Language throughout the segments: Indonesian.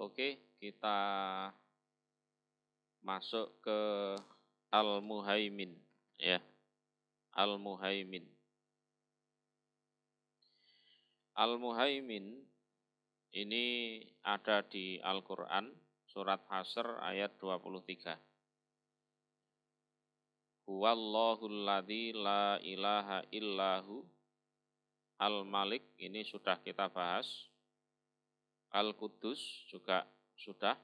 Oke, kita masuk ke Al-Muhaimin ya. Al-Muhaimin. Al-Muhaimin ini ada di Al-Qur'an surat Hasr ayat 23. Huwallahul ladzi la ilaha illahu Al-Malik, ini sudah kita bahas. Al-Quddus juga sudah.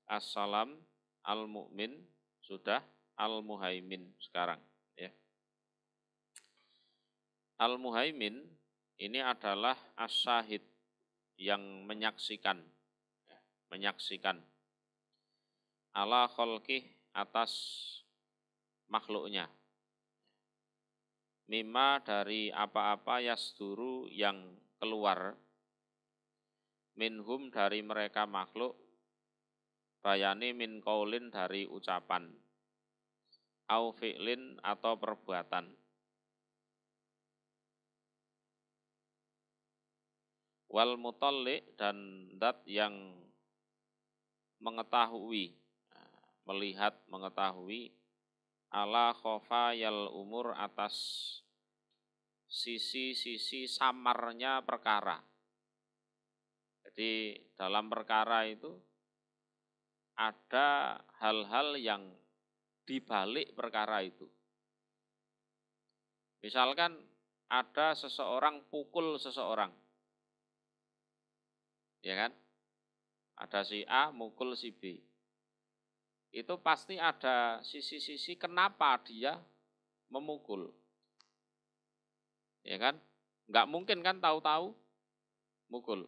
As-Salam, Al-Mu'min sudah. Al-Muhaimin sekarang ya. Al-Muhaimin ini adalah as-syahid yang menyaksikan ya, menyaksikan ala khalqih atas makhluknya. Mimma dari apa-apa yasduru yang keluar minhum dari mereka makhluk, bayani min qaulin dari ucapan, au fi'lin atau perbuatan. Wal mutalli dan dat yang mengetahui, melihat, mengetahui ala khofayal umur atas sisi-sisi samarnya perkara. Jadi dalam perkara itu ada hal-hal yang dibalik perkara itu. Misalkan ada seseorang pukul seseorang, ya kan? Ada si A mukul si B. Itu pasti ada sisi-sisi kenapa dia memukul. Ya kan? Enggak mungkin kan tahu-tahu mukul.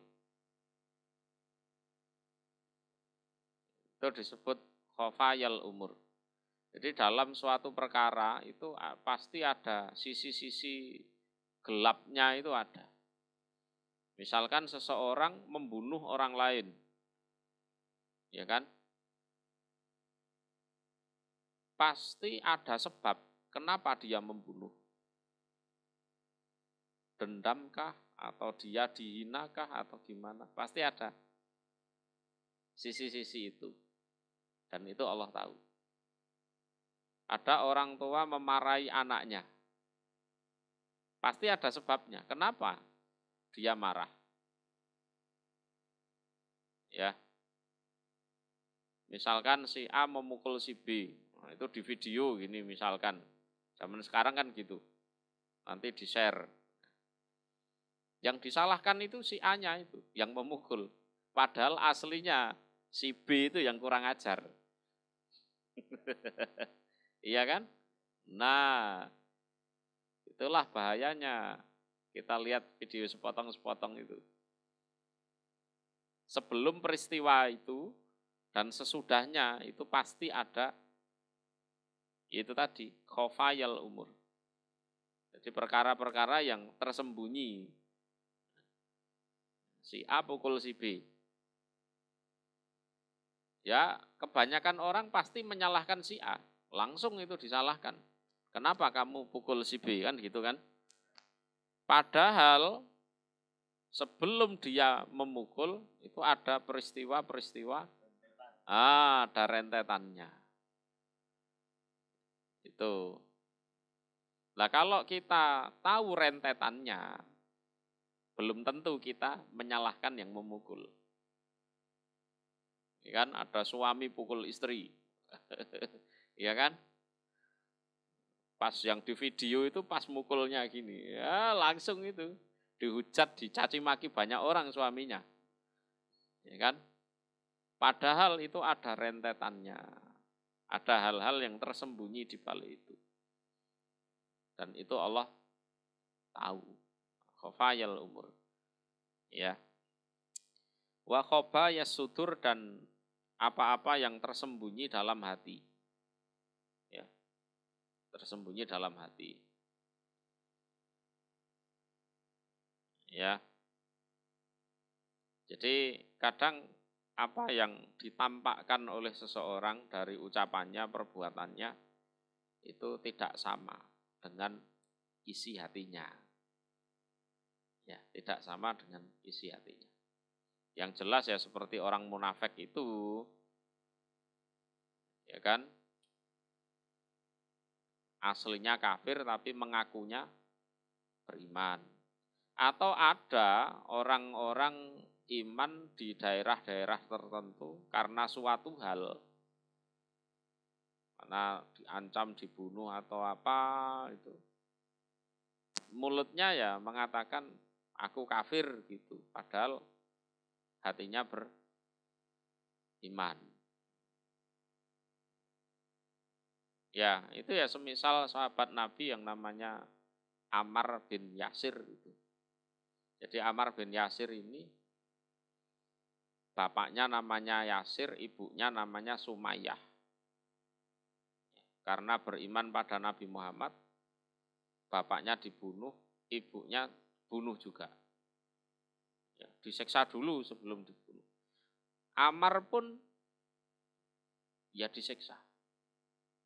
Itu disebut khofayal umur. Jadi dalam suatu perkara itu pasti ada sisi-sisi gelapnya itu ada. Misalkan seseorang membunuh orang lain, ya kan? Pasti ada sebab kenapa dia membunuh. Dendamkah atau dia dihinakah atau gimana? Pasti ada sisi-sisi itu. Dan itu Allah tahu. Ada orang tua memarahi anaknya. Pasti ada sebabnya. Kenapa dia marah? Ya. Misalkan si A memukul si B. Nah, itu di video gini misalkan. Zaman sekarang kan gitu. Nanti di-share. Yang disalahkan itu si A-nya itu yang memukul. Padahal aslinya si B itu yang kurang ajar. Iya kan? Nah, itulah bahayanya. Kita lihat video sepotong-sepotong itu. Sebelum peristiwa itu dan sesudahnya itu pasti ada, itu tadi, khofayal umur. Jadi perkara-perkara yang tersembunyi. Si A pukul si B. Ya, kebanyakan orang pasti menyalahkan si A. Langsung itu disalahkan. Kenapa kamu pukul si B, kan gitu kan? Padahal sebelum dia memukul itu ada peristiwa-peristiwa, ada rentetannya. Itu. Nah kalau kita tahu rentetannya, belum tentu kita menyalahkan yang memukul. Ya kan, ada suami pukul istri. Ya kan? Pas yang di video itu pas mukulnya gini, ya langsung itu dihujat, dicaci maki banyak orang suaminya. Ya kan? Padahal itu ada rentetannya. Ada hal-hal yang tersembunyi di balik itu. Dan itu Allah tahu. Khofayal umur. Ya. Wa khobayas sudur dan apa-apa yang tersembunyi dalam hati. Ya. Tersembunyi dalam hati. Ya. Jadi kadang apa yang ditampakkan oleh seseorang dari ucapannya, perbuatannya itu tidak sama dengan isi hatinya. Ya, tidak sama dengan isi hatinya. Yang jelas ya seperti orang munafik itu, ya kan? Aslinya kafir tapi mengakunya beriman. Atau ada orang-orang iman di daerah-daerah tertentu karena suatu hal, karena diancam dibunuh atau apa itu, mulutnya ya mengatakan aku kafir gitu, padahal hatinya beriman. Ya, itu ya semisal sahabat Nabi yang namanya Ammar bin Yasir itu. Jadi Ammar bin Yasir ini bapaknya namanya Yasir, ibunya namanya Sumayyah. Karena beriman pada Nabi Muhammad, bapaknya dibunuh, ibunya bunuh juga. Ya, diseksa dulu sebelum dibunuh. Ammar pun ya diseksa.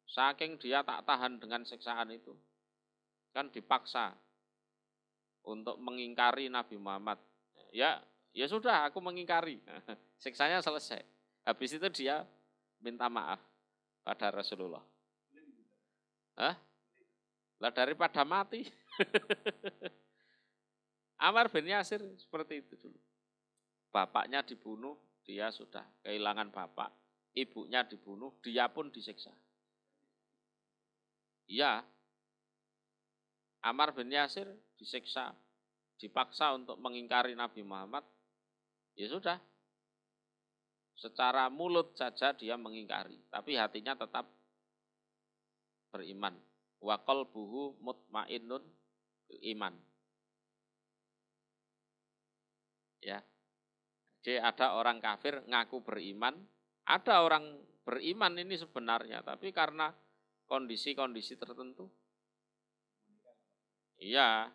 Saking dia tak tahan dengan seksaan itu, kan dipaksa untuk mengingkari Nabi Muhammad. Ya sudah, aku mengingkari. Siksanya selesai. Habis itu dia minta maaf pada Rasulullah. Hah? Lah daripada mati. Ammar bin Yasir seperti itu dulu. Bapaknya dibunuh, dia sudah kehilangan bapak. Ibunya dibunuh, dia pun disiksa. Iya, Ammar bin Yasir disiksa, dipaksa untuk mengingkari Nabi Muhammad, ya sudah. Secara mulut saja dia mengingkari, tapi hatinya tetap beriman. Wa qalbuhu mutmainnun bil iman. Ya. Jadi ada orang kafir ngaku beriman, ada orang beriman ini sebenarnya, tapi karena kondisi-kondisi tertentu, iya,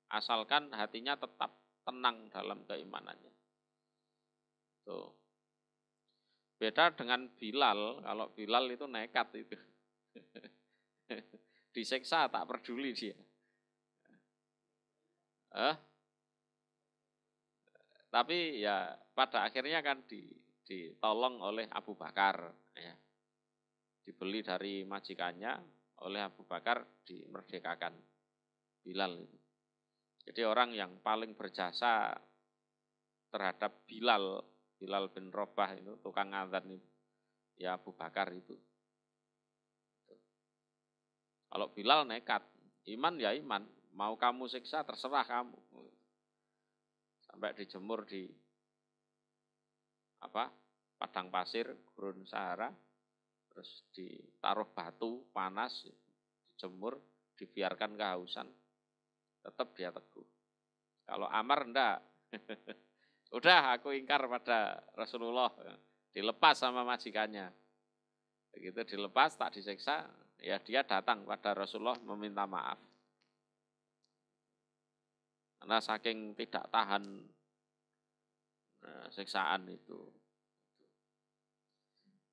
asalkan hatinya tetap tenang dalam keimanannya. Tuh. Beda dengan Bilal, kalau Bilal itu nekat itu. Disiksa tak peduli dia. Tapi ya pada akhirnya kan ditolong oleh Abu Bakar. Ya. Dibeli dari majikannya oleh Abu Bakar, dimerdekakan Bilal itu. Jadi orang yang paling berjasa terhadap Bilal bin Rabah itu, tukang adzan itu, ya Abu Bakar itu. Kalau Bilal nekat, iman ya iman, mau kamu siksa terserah kamu. Sampai dijemur di padang pasir, gurun Sahara, terus ditaruh batu panas, dijemur, dibiarkan kehausan, tetap dia teguh. Kalau Ammar enggak. Udah aku ingkar pada Rasulullah, dilepas sama majikannya. Begitu dilepas, tak disiksa, ya dia datang pada Rasulullah meminta maaf. Karena saking tidak tahan siksaan itu.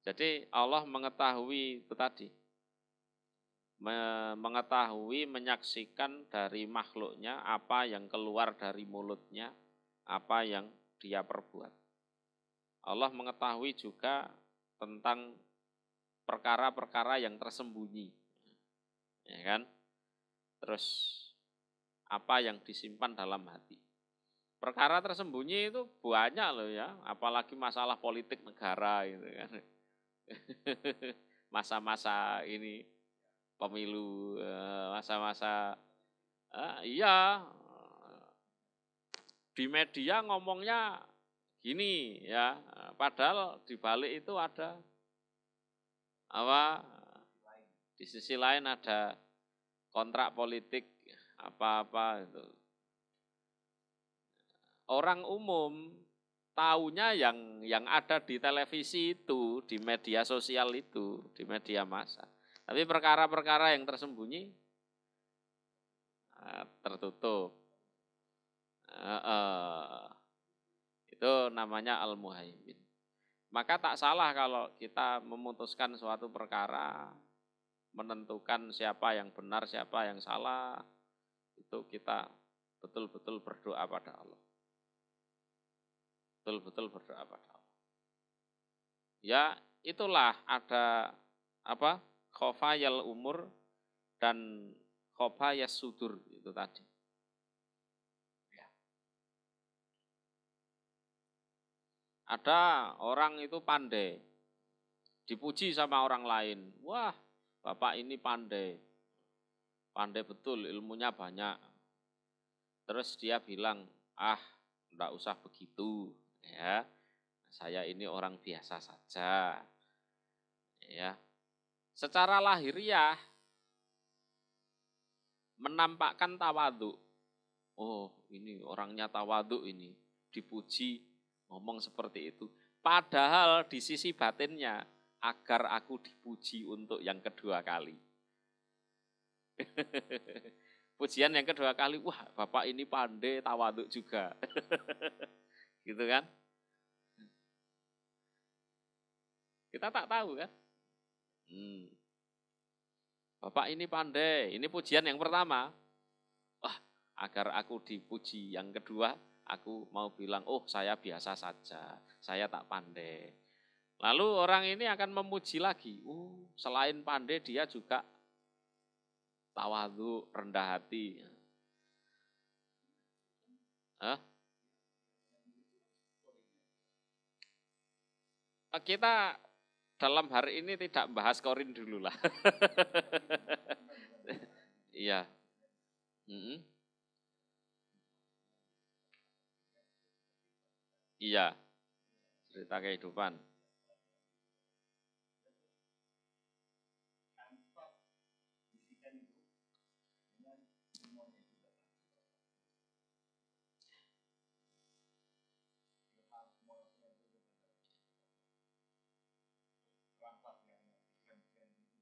Jadi Allah mengetahui itu tadi. Mengetahui, menyaksikan dari makhluknya apa yang keluar dari mulutnya, apa yang dia perbuat. Allah mengetahui juga tentang perkara-perkara yang tersembunyi, ya kan? Terus apa yang disimpan dalam hati. Perkara tersembunyi itu banyak loh ya, apalagi masalah politik negara gitu kan. Masa-masa ini pemilu, masa-masa iya, di media ngomongnya gini ya, padahal di balik itu ada di sisi lain ada kontrak politik apa-apa itu. Orang umum taunya yang ada di televisi itu, di media sosial itu, di media massa. Tapi perkara-perkara yang tersembunyi tertutup. Itu namanya al-muhaimin. Maka tak salah kalau kita memutuskan suatu perkara, menentukan siapa yang benar, siapa yang salah, itu kita betul-betul berdoa pada Allah. betul-betul berdoa pada Allah. Ya, itulah ada apa? Khofayal umur dan khofayas sudur itu tadi. Ya. Ada orang itu pandai, dipuji sama orang lain. Wah, Bapak ini pandai. Pandai betul, ilmunya banyak. Terus dia bilang, enggak usah begitu, ya. Saya ini orang biasa saja. Ya. Secara lahiriah menampakkan tawadhu. Oh, ini orangnya tawadhu ini, dipuji, ngomong seperti itu. Padahal di sisi batinnya, agar aku dipuji untuk yang kedua kali. Pujian yang kedua kali, wah Bapak ini pandai, tawadhu juga. Gitu kan? Kita tak tahu kan? Bapak ini pandai, ini pujian yang pertama. Wah, agar aku dipuji yang kedua, aku mau bilang, oh saya biasa saja, saya tak pandai. Lalu orang ini akan memuji lagi, selain pandai dia juga tawadhu, rendah hati. Kita dalam hari ini tidak bahas korin dulu lah. Iya. Iya, cerita kehidupan.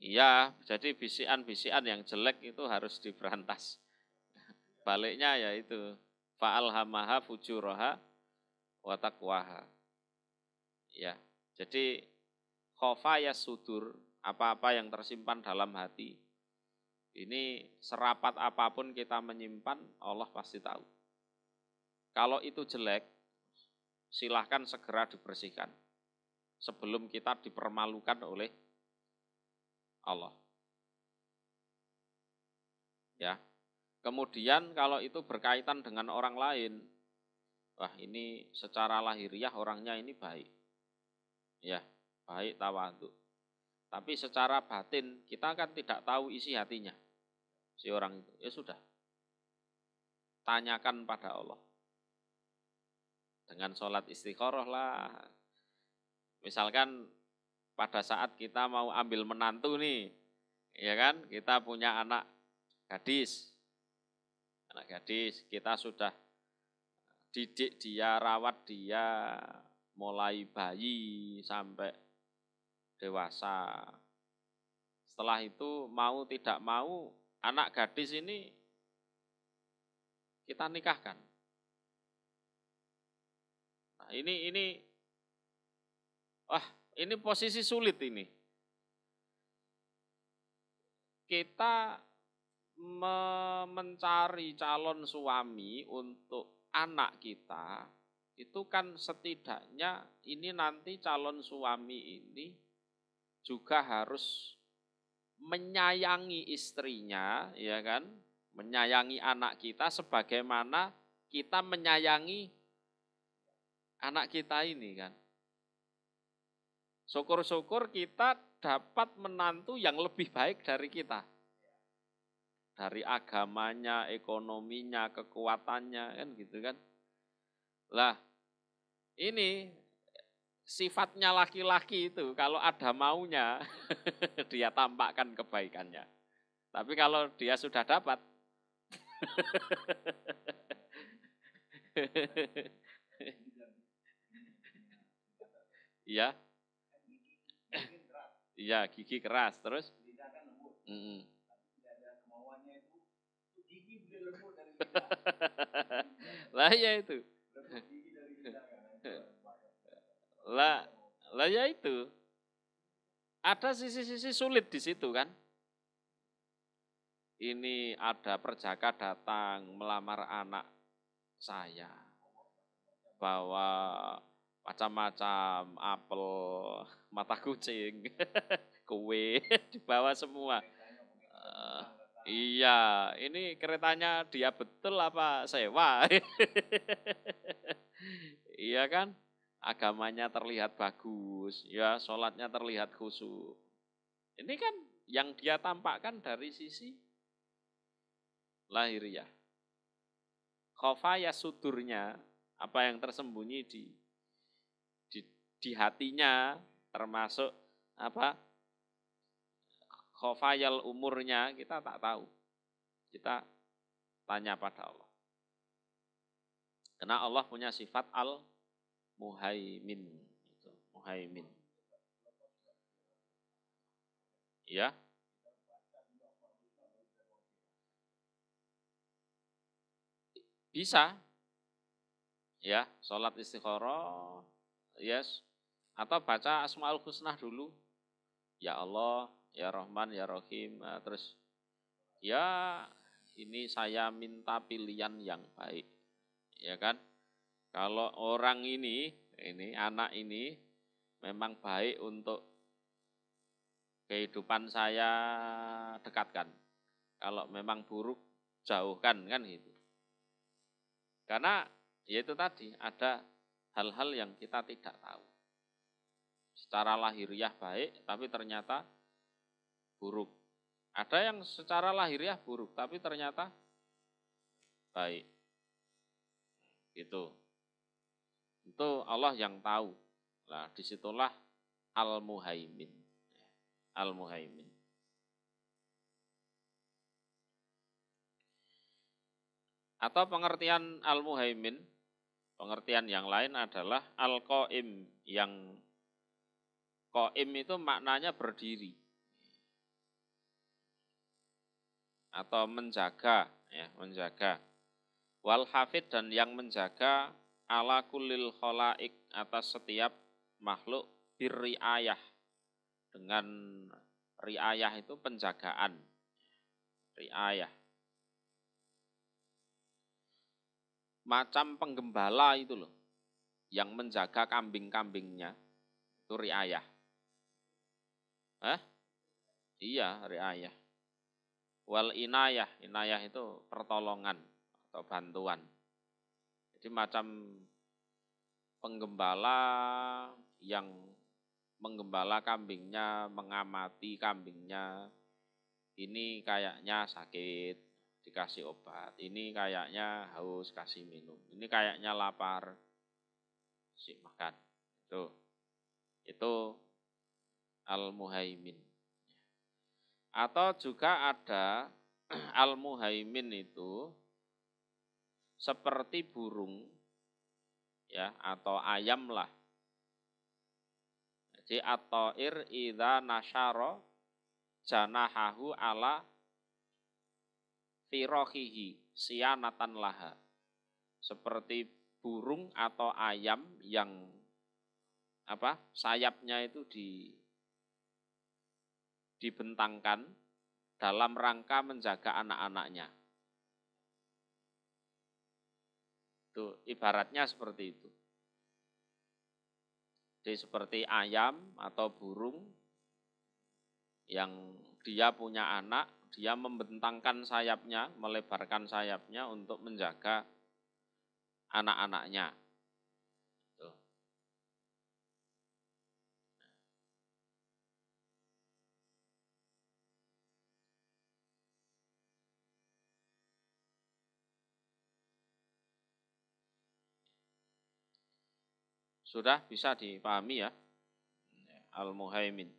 Iya, jadi bisikan-bisikan yang jelek itu harus diberantas. Baliknya yaitu fa'alhamaha fujuraha wa taqwaha. Ya, jadi khofayas sudur, apa-apa yang tersimpan dalam hati. Ini serapat apapun kita menyimpan, Allah pasti tahu. Kalau itu jelek, silahkan segera dibersihkan. Sebelum kita dipermalukan oleh Allah. Ya. Kemudian kalau itu berkaitan dengan orang lain, wah ini secara lahiriah orangnya ini baik. Ya, baik tawadhu. Tapi secara batin kita kan tidak tahu isi hatinya si orang itu. Ya sudah. Tanyakan pada Allah. Dengan sholat istikharah lah. Misalkan pada saat kita mau ambil menantu nih, ya kan? Kita punya anak gadis. Anak gadis, kita sudah didik dia, rawat dia, mulai bayi sampai dewasa. Setelah itu mau tidak mau, anak gadis ini kita nikahkan. Nah, ini posisi sulit ini. Kita mencari calon suami untuk anak kita, itu kan setidaknya ini nanti calon suami ini juga harus menyayangi istrinya, ya kan? Menyayangi anak kita sebagaimana kita menyayangi anak kita ini kan. Syukur-syukur kita dapat menantu yang lebih baik dari kita. Dari agamanya, ekonominya, kekuatannya, kan gitu kan. Lah, ini sifatnya laki-laki itu, kalau ada maunya, dia tampakkan kebaikannya. Tapi kalau dia sudah dapat, iya, iya gigi keras, terus, lah ya itu. Lah ya itu. Ada sisi-sisi sulit di situ kan. Ini ada perjaka datang melamar anak saya. Bawa macam-macam, apel, mata kucing, kue, dibawa semua. Iya, ini keretanya dia betul apa sewa? Iya kan? Agamanya terlihat bagus, ya sholatnya terlihat khusyuk. Ini kan yang dia tampakkan dari sisi lahiriah. Khofaya sudurnya, apa yang tersembunyi di hatinya, termasuk apa khofayal umurnya, kita tak tahu. Kita tanya pada Allah. Karena Allah punya sifat al-muhaimin. Muhaimin. Ya. Bisa. Ya, sholat istikharah, yes. Atau baca Asmaul Husna dulu. Ya Allah, ya Rahman, ya Rahim. Nah, terus ya ini saya minta pilihan yang baik. Ya kan? Kalau orang ini anak ini memang baik untuk kehidupan saya, dekatkan. Kalau memang buruk, jauhkan, kan gitu. Karena ya itu tadi, ada hal-hal yang kita tidak tahu. Secara lahiriah baik, tapi ternyata buruk. Ada yang secara lahiriah buruk, tapi ternyata baik. Gitu. Itu Allah yang tahu. Nah, disitulah Al-Muhaimin. Al-Muhaimin. Atau pengertian Al-Muhaimin, pengertian yang lain adalah Al-Qaim, yang Qaim itu maknanya berdiri. Atau menjaga, ya, menjaga. Wal hafid, dan yang menjaga ala kulil khalaik, atas setiap makhluk, birriayah, dengan riayah itu penjagaan, riayah. Macam penggembala itu loh, yang menjaga kambing-kambingnya, itu riayah. Iya, riayah. Wal inayah, inayah itu pertolongan atau bantuan. Jadi macam penggembala yang menggembala kambingnya, mengamati kambingnya. Ini kayaknya sakit, dikasih obat. Ini kayaknya haus, kasih minum. Ini kayaknya lapar, kasih makan. Itu Al-Muhaimin. Atau juga ada Al-Muhaimin itu seperti burung, ya, atau ayam lah. Jadi at-ta'ir idza nasyara janahahu ala firokhihi sianatan laha. Seperti burung atau ayam yang sayapnya itu dibentangkan dalam rangka menjaga anak-anaknya. Itu ibaratnya seperti itu. Jadi seperti ayam atau burung yang dia punya anak, dia membentangkan sayapnya, melebarkan sayapnya untuk menjaga anak-anaknya. Sudah bisa dipahami ya, Al-Muhaimin.